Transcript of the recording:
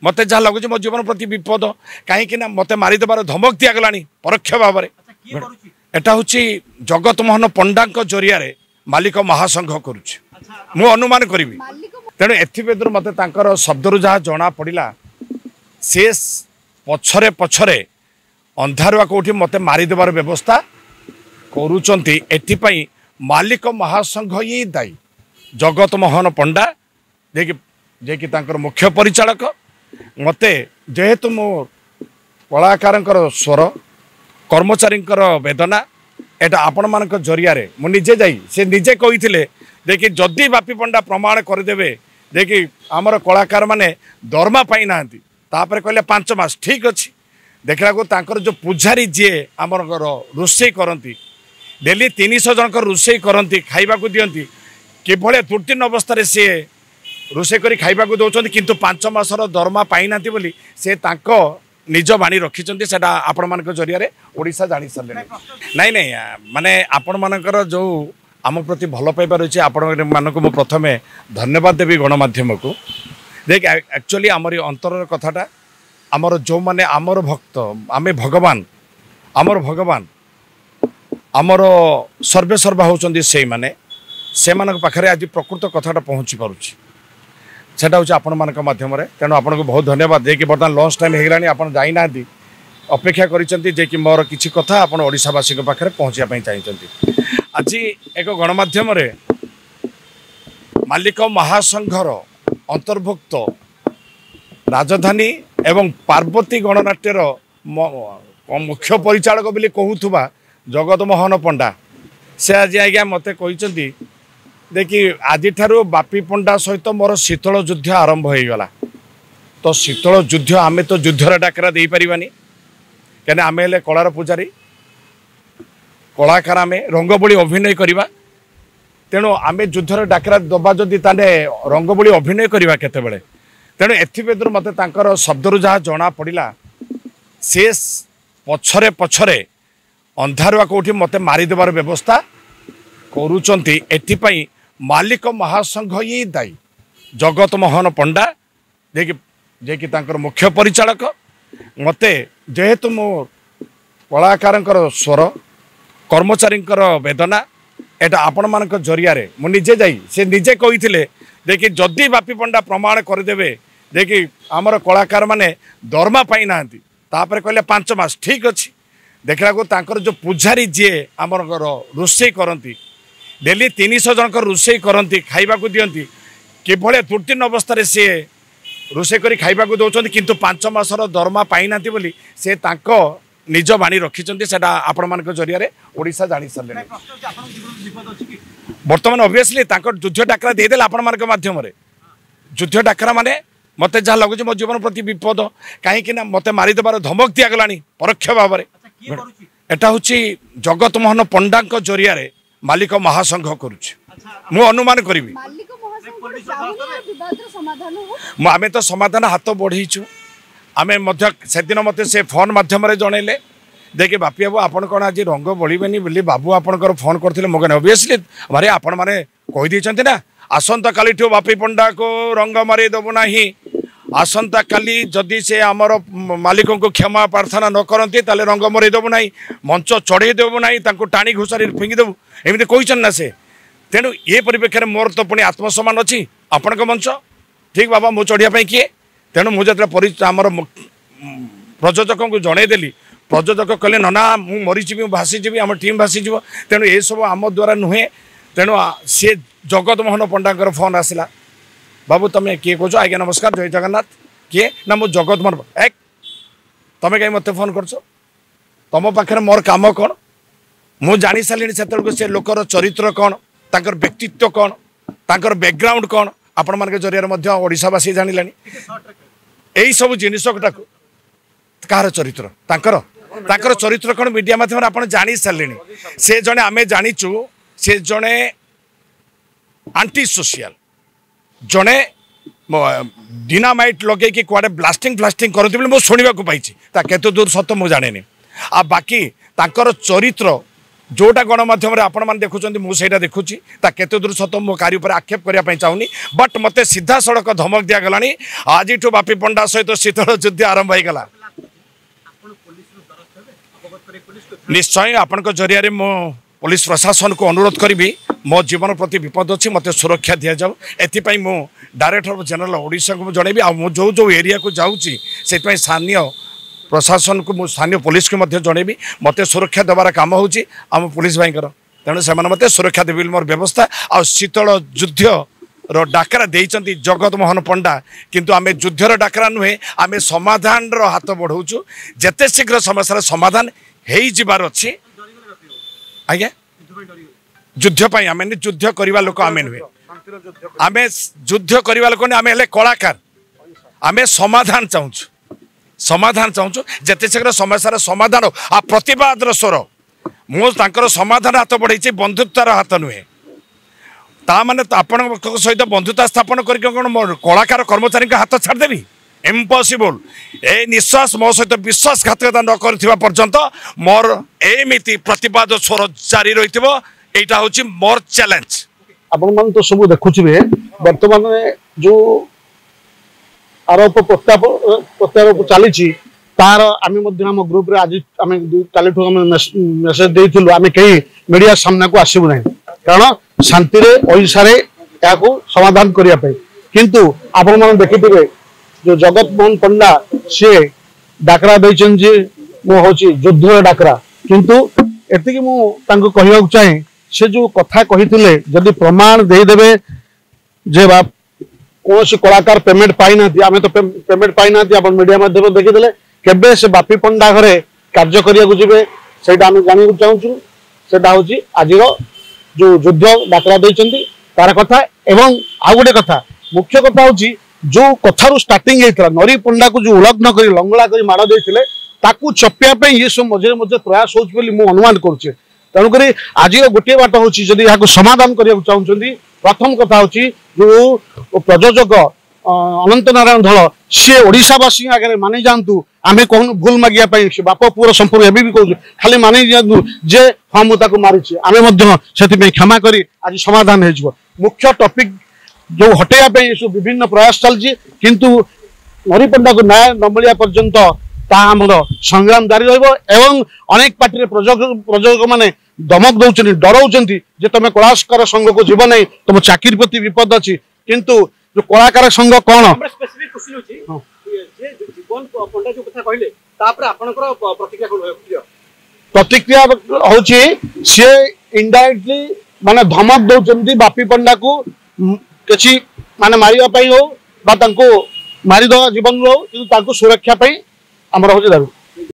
मत जहाँ लगुच मो जीवन प्रति विपद कहीं मत मारिदेवार धमक दिगला परोक्ष भाव में एटा हूँ जगत मोहन पंडा जरिया मालिक महासंघ करुच्ची मु अनुमान करी तेणु एथिबेदर मत शब्द जहाँ जना पड़ा से पछरे पछरे अंधारुआ कौटी मत मारिदेवार व्यवस्था करुचंती एथिपाई मालिक महासंघ ही दायी जगत मोहन पंडा जे तांकर मुख्य परिचालक मते जेहेतु मो कलाकार स्वर कर्मचारी वेदना एटा आपण मान जरिया मु निजे जाई से निजे कही देखिए जदि बापी पंडा प्रमाण करदे देखिए आमर कलाकार माने दरमा पाई ना तापर कहले 5 मास ठीक अच्छी देखला को तांकर जो पूजारी जी आमर रोषे करती डेली 300 जन रोषे करती खाइबा को दियंती किभले त्रुटिन अवस्था सी रोषे करी खाइबा को दौरान किंतु 5 मासर दरमा पाई ना बोली से तांको निज बाणी रखिंट से आपण मान जरिया ओडिशा जानी सारे नाई नाई माने आपण मानकर जो आम प्रति भल पाइबा रही आपण मानक मु प्रथमे धन्यवाद देवी गणमाध्यम को देख एक्चुअली आमर अंतर कथाटा आमर जो माने आमर भक्त आमे भगवान आमर भगवान आमर सर्वे सर्वा होचंदी से माने से मानक पाखरे आज प्रकृत कथाटा पहुँची पारुछि सेटा हूँ आपण मान मध्यम तेणु आपन को बहुत धन्यवाद जे बर्तमान लंच टाइम होगलानी आप जाइना अपेक्षा कर मोर किसी कथा आप ओडावासी पाखे पहुँचापी चाहिए आज एक गणमाध्यम मालिक महासंघर अंतर्भुक्त राजधानी एवं पार्वती गणनाट्यर मुख्य परिचालक बोली कहूथुबा जगत मोहन पंडा से आज आज्ञा मत कहते देखि आज ठारू बापी पंडा सहित मोर शीतल युद्ध आरंभ हो गला तो शीतल युद्ध आम तो युद्धर डाकरा दे पारिबानी कहीं आम हेले कलार पूजारी कलाकार आम रंगबोली अभिनय करवा तेणु आम युद्धर डाकरा दबा जदि ताने रंगबोली अभिनय करवा केतेबेले तेणु एथिबेदर मते तांकर शब्द जहाँ जना पड़ा से पछरे पछरे अंधारुआ कौटी मत मारिदेवार व्यवस्था करुचंती एथिपाई मालिक महासंघ ही दायी जगत मोहन पंडा जे तांकर मुख्य परिचालक मते जेहेतु मो कलाकार स्वर कर्मचारी वेदना एटा आपण मान जरिया मु निजे जाई से निजे कही देखिए जदि बापी पंडा प्रमाण करदे देखिए आमर कलाकार माने दरमा पाई ना तापर कहले 5 मास ठीक अच्छी देखला को तांकर जो पूजारी जी आमर रोषे करती डेली 300 जन रोषे करती खाइबा को दियंती किभले त्रुटिन अवस्था सी रोषे करी खाइबा को दौरान किंतु 5 मासर दरमा पाई ना बोली से तांको निज बाणी रखिंट से आपण मान जरिया ओडिशा जानी सारे बर्तमान ऑब्वियसली युद्ध डाकरा देदेल आपण मान माध्यम युद्ध डाकरा माने मत जहाँ लगुच मो जीवन प्रति विपद कहीं मत मारिदेवार धमक दिगला परोक्ष भाव में एटा हूँ जगत मोहन पंडा जरिया मालिक महासंघ करुच्ची मु अनुमान करी आमे तो समाधान हाथ बढ़ईचु आमे से दिन मत से फोन मध्यम जनइले देखिए बापी बाबू आपन कौन आज रंग बोलबेनी बोली बाबू आपनकर फोन करते मो ऑब्वियसली मारे आपण मैंने कहीदे ना आसंता काली बापी पंडा को रंग मारी देबू ना आसंता काली जदि से आमर मालिक को क्षमा प्रार्थना न करती ताले रंग मरी देबू ना मंच चढ़ई देबू ना टाणी घुसारी फिंगी देबू एमती कहन ना से तेणु ये परिप्रेक्षी मोर तो पुणी आत्मसम्मान अच्छी आपण मंच ठीक बाबा मु चढ़ियापाई किए तेणु मुझे आमर प्रयोजक को जनईदेली प्रयोजक कहले ना मु मरीजी भासीजी आम टीम भासीज तेणु ये सब आम द्वारा नुहे तेणु सी जगत मोहन पंडा फोन आसला बाबू तुम किए कह आज्ञा नमस्कार जय जगन्नाथ किए ना मु जगत मोहन एक तुम कहीं मत फोन कर तुम पाखे मोर काम कौन मु जानी सारे से लोकर चरित्र कौन तांकर व्यक्तित्व कौन तांकर बैकग्राउंड कौन आपण मान जरिया ओडिशावासी जानिला यही सब जिनस कहार चरित्र तांकर चरित्र कौन मीडिया माध्यम आप जानी सारे से जड़े आम जाचु से जड़े आंटी सोशियल जड़े डिनामाइट लगे कि कुआडे ब्लास्टिंग फ्लास्टिंग करते मुझे शुणा पाई केते दूर सत मुझे जाने आ बाकी तांकर चरित्र जोटा गणमाध्यम आपण मैंने देखुं मुझे देखुची केते दूर सत मो कार्य पर आक्षेप करने चाहूनी बट मत सीधा सड़क धमक दिगला आज बापी पंडा सहित शीतल युद्ध आरंभ होगा निश्चय आपण जरिया मो पुलिस प्रशासन को अनुरोध करी मो जीवन प्रति विपद अच्छी मत सुरक्षा दि जाऊ एपाई मु डायरेक्टर जनरल ओडिशा को जनइबी जो जो एरिया को जाऊँगी से स्थानीय प्रशासन को स्थानीय पुलिस को जनइबी मत सुरक्षा देवार काम होची आम पुलिस भाई तेणु से मत सुरक्षा देवी मोर व्यवस्था आ शीतल युद्ध रो डाकरा देइचंती जगत मोहन पंडा किंतु आमे युद्धर डाकरा नुहे आमे समाधान रो हाथ बढ़ाऊँ जेते शीघ्र समस्या समाधान हेई जिबार अछि आज्ञा युद्ध पाई आमे युद्ध करवा लोक आमे नुहे आमे युद्ध करवा लोक आमे हेले कलाकार आमे समाधान चाहूँ जेते शीघ्र समस्या समाधान आ प्रतिवाद स्वर मुझे समाधान हाथ बढ़ाई बंधुत्वार हाथ नुहे ता माने आपण सहित बंधुता स्थापन करके कौन कलाकार कर्मचारी हाथ छाड़देवी इम्पॉसिबल ए निश्वास मो सहित विश्वासघातकता न कर पर्यंत मोर एमती प्रतिवाद स्वर जारी रही यहाँ हूँ मोर चैलेंज आपण मान तो सब देखुवे वर्तमान जो आरोप प्रत्यारोप चली तार आम ग्रुप रे आज आम कालीठू मेसेज देइथिलु आम कहीं मीडिया सामना को आसबू ना कारण शांति ओडिशा समाधान करने किंतु आपण मैंने देखिथे जो जगत मोहन पंडा सी डाकरा देचन जे मो हूँ युद्ध डाकरा किंतु एति मुझे कहवा चाहे से जो कथा कही जदि प्रमाण देदेवे जे बाप कौन कलाकार पेमेंट पाई ना आम तो पेमेंट पाई ना मीडिया माध्यम देखीदे केबे से बापी पंडा घरे कार्य करने जीवे से जाना चाहूँ से हूँ आज जो युद्ध डाकरा देइचंती तार कथा एवं आउ गोटे कथा मुख्य कथा हूँ जो कथारू स्टार्टिंग होता नरी पंडा को जो उलग्न कर लंगड़ा कर माड़ देते चपिया ये सब मझे मझे प्रयास हो अनुमान करुचे तेणुक आज गोटे बाट हूँ जदि यहाँ समाधान करने चाहते प्रथम कथा हूँ जो प्रयोजक अनंत नारायण धल सी ओडावासी आगे मानि जातु आमे कहूँ भूल मागिया बाप पुअर संपर्क एवं भी कहूँ खाली मानि जातु जे हाँ मुझे मारी आम से क्षमा करी आज समाधान हो मुख्य टॉपिक जो हटेगा सब विभिन्न प्रयास चलती किंतु नरी पंडा को न्याय न मिलिया पर्यंत संग्राम जारी रही अनेक पार्टी प्रयोजक मैंने दमक दौरान डराउं जे तुम कलाकार संघ को जीव नहीं तुम चाकरी प्रति विपद अच्छी किंतु जो कलाकार संघ कौन प्रतिक्रिया हूँ सी इनडायरेक्टली माने धमक दौरान बापी पंडा को किसी माने मारिया हो मारिद जीवन रो सुरक्षा आमर हूँ दाबी।